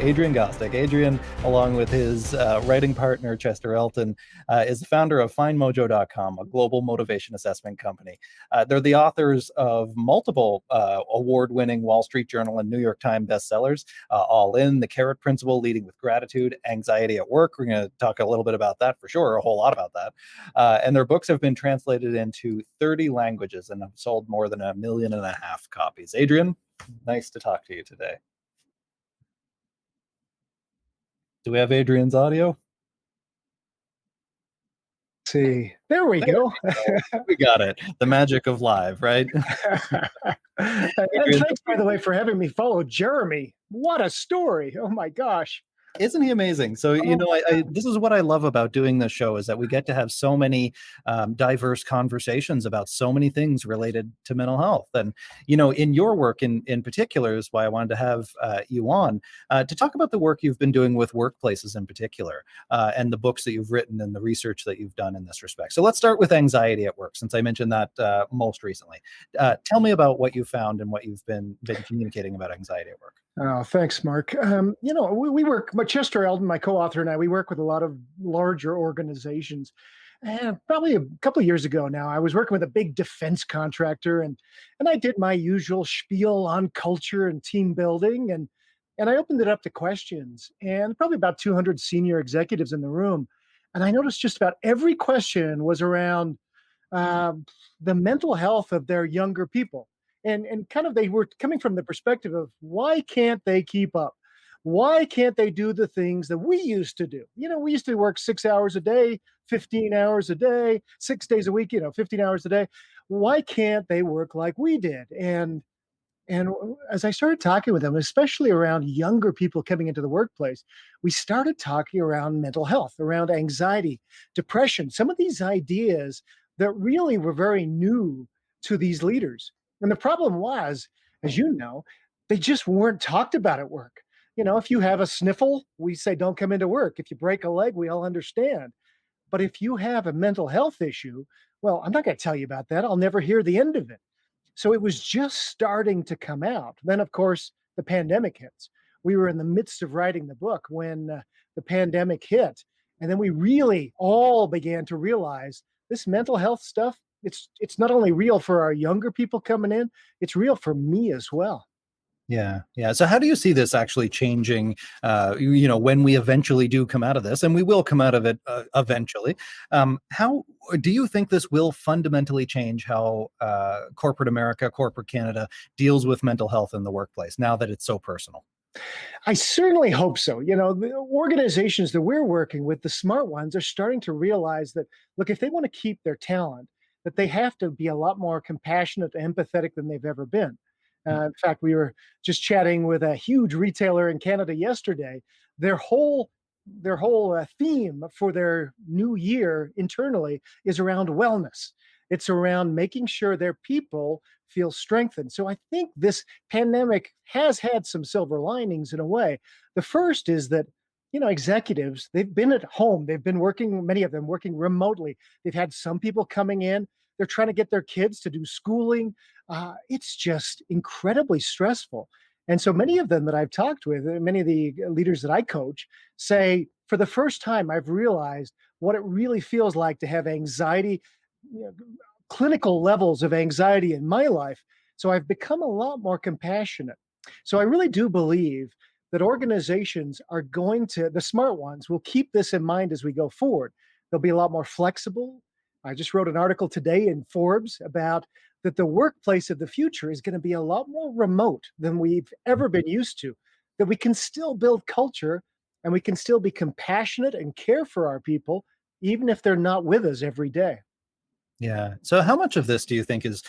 Adrian Gostick. Adrian, along with his writing partner, Chester Elton, is the founder of FindMojo.com, a global motivation assessment company. They're the authors of multiple award-winning Wall Street Journal and New York Times bestsellers, All In, The Carrot Principle, Leading with Gratitude, Anxiety at Work. We're going to talk a little bit about that for sure, a whole lot about that. And their books have been translated into 30 languages and have sold more than 1.5 million copies. Adrian, nice to talk to you today. Do we have Adrian's audio? Let's see, there we go. We got it. The magic of live, right? And thanks, by the way, for having me follow Jeremy. What a story. Oh my gosh. Isn't he amazing? So, this is what I love about doing this show, is that we get to have so many diverse conversations about so many things related to mental health. And, in your work in particular is why I wanted to have you on to talk about the work you've been doing with workplaces in particular, and the books that you've written and the research that you've done in this respect. So let's start with anxiety at work, since I mentioned that most recently. Tell me about what you found and what you've been communicating about anxiety at work. Oh, thanks, Mark. We work, Chester Elton, my co-author, and I, we work with a lot of larger organizations. And probably a couple of years ago now, I was working with a big defense contractor, and I did my usual spiel on culture and team building, and I opened it up to questions, and probably about 200 senior executives in the room. And I noticed just about every question was around the mental health of their younger people. And kind of they were coming from the perspective of, why can't they keep up? Why can't they do the things that we used to do? We used to work 6 hours a day, 15 hours a day, 6 days a week, 15 hours a day. Why can't they work like we did? And as I started talking with them, especially around younger people coming into the workplace, we started talking around mental health, around anxiety, depression, some of these ideas that really were very new to these leaders. And the problem was, as you know, they just weren't talked about at work. If you have a sniffle, we say, don't come into work. If you break a leg, we all understand. But if you have a mental health issue, well, I'm not going to tell you about that. I'll never hear the end of it. So it was just starting to come out. Then, of course, the pandemic hits. We were in the midst of writing the book when the pandemic hit. And then we really all began to realize this mental health stuff, it's not only real for our younger people coming in, it's real for me as well. Yeah. So how do you see this actually changing, when we eventually do come out of this, and we will come out of it eventually? How do you think this will fundamentally change how corporate America, corporate Canada deals with mental health in the workplace now that it's so personal? I certainly hope so. The organizations that we're working with, the smart ones, are starting to realize that, look, if they want to keep their talent, that they have to be a lot more compassionate and empathetic than they've ever been. In fact, we were just chatting with a huge retailer in Canada yesterday. Their whole theme for their new year internally is around wellness. It's around making sure their people feel strengthened. So I think this pandemic has had some silver linings in a way. The first is that, executives, they've been at home. They've been working, many of them working remotely. They've had some people coming in. They're trying to get their kids to do schooling. It's just incredibly stressful. And so many of them that I've talked with, many of the leaders that I coach, say, for the first time, I've realized what it really feels like to have anxiety, clinical levels of anxiety in my life. So I've become a lot more compassionate. So I really do believe that organizations are the smart ones will keep this in mind as we go forward. They'll be a lot more flexible. I just wrote an article today in Forbes about that the workplace of the future is going to be a lot more remote than we've ever been used to, that we can still build culture and we can still be compassionate and care for our people, even if they're not with us every day. Yeah. So how much of this do you think is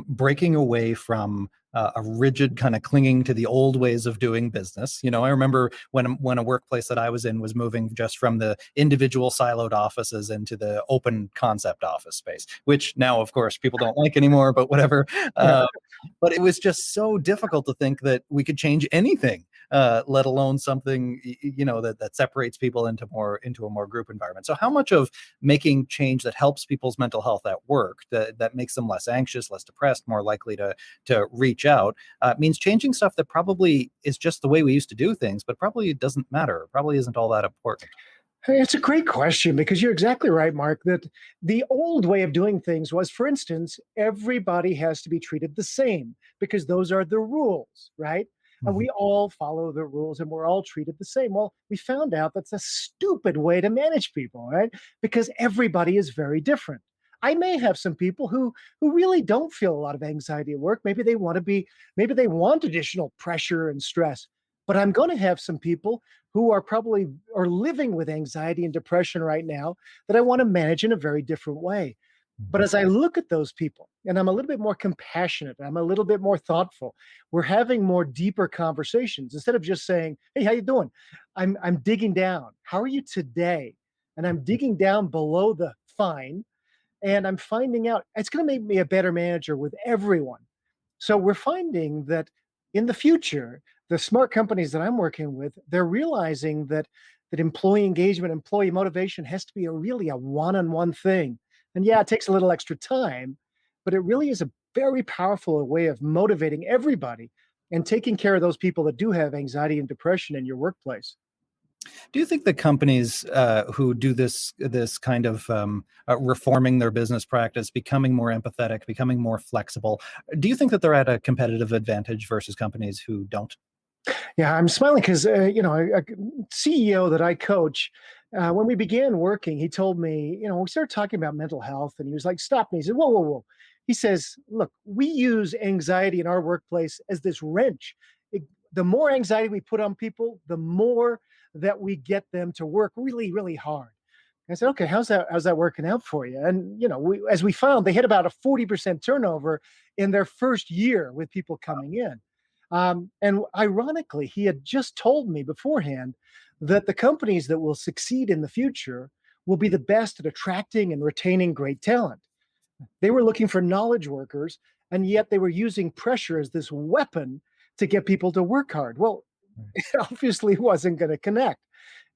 breaking away from a rigid kind of clinging to the old ways of doing business? I remember when a workplace that I was in was moving just from the individual siloed offices into the open concept office space, which now, of course, people don't like anymore, but whatever. But it was just so difficult to think that we could change anything let alone something that separates people into a more group environment. So how much of making change that helps people's mental health at work, that makes them less anxious, less depressed, more likely to reach out, means changing stuff that probably is just the way we used to do things, but probably doesn't matter, probably isn't all that important? Hey, it's a great question because you're exactly right, Mark, that the old way of doing things was, for instance, everybody has to be treated the same because those are the rules, right? And Mhm. we all follow the rules and we're all treated the same. Well, we found out that's a stupid way to manage people, right? Because everybody is very different. I may have some people who really don't feel a lot of anxiety at work. Maybe they want additional pressure and stress. But I'm going to have some people who are living with anxiety and depression right now that I want to manage in a very different way. But Mhm. as I look at those people and I'm a little bit more compassionate, I'm a little bit more thoughtful, we're having more deeper conversations instead of just saying, "Hey, how you doing?" I'm digging down. "How are you today?" And I'm digging down below the fine and I'm finding out it's going to make me a better manager with everyone. So we're finding that in the future, the smart companies that I'm working with, they're realizing that employee engagement, employee motivation has to be really a one-on-one thing. And yeah, it takes a little extra time, but it really is a very powerful way of motivating everybody and taking care of those people that do have anxiety and depression in your workplace. Do you think that companies who do this kind of reforming their business practice, becoming more empathetic, becoming more flexible, do you think that they're at a competitive advantage versus companies who don't? Yeah, I'm smiling because a CEO that I coach, when we began working, he told me, we started talking about mental health, and he was like, "Stop me!" He said, "Whoa, whoa, whoa!" He says, "Look, we use anxiety in our workplace as this wrench. The more anxiety we put on people, the more that we get them to work really, really hard." I said, "Okay, how's that working out for you?" And as we found, they had about a 40% turnover in their first year with people coming in. And ironically, he had just told me beforehand that the companies that will succeed in the future will be the best at attracting and retaining great talent. They were looking for knowledge workers, and yet they were using pressure as this weapon to get people to work hard. Well, it obviously wasn't going to connect.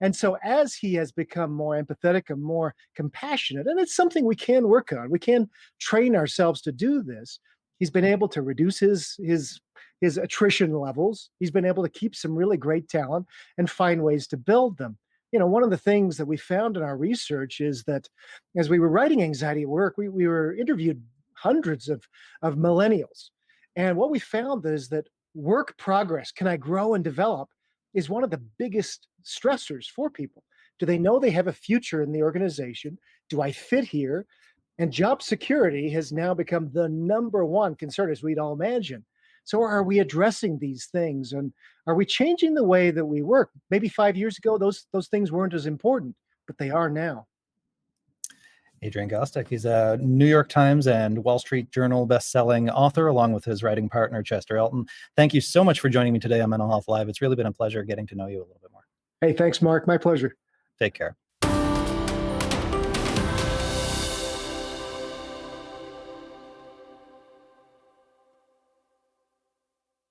And so, as he has become more empathetic and more compassionate, and it's something we can work on, we can train ourselves to do this. He's been able to reduce his attrition levels. He's been able to keep some really great talent and find ways to build them. One of the things that we found in our research is that as we were writing anxiety at work, we were interviewed hundreds of millennials. And what we found is that work progress, can I grow and develop, is one of the biggest stressors for people. Do they know they have a future in the organization? Do I fit here? And job security has now become the number one concern, as we'd all imagine. So, are we addressing these things, and are we changing the way that we work? Maybe 5 years ago, those things weren't as important, but they are now. Adrian Gostick, he's a New York Times and Wall Street Journal best-selling author, along with his writing partner, Chester Elton. Thank you so much for joining me today on Mental Health Live. It's really been a pleasure getting to know you a little bit more. Hey, thanks, Mark. My pleasure. Take care.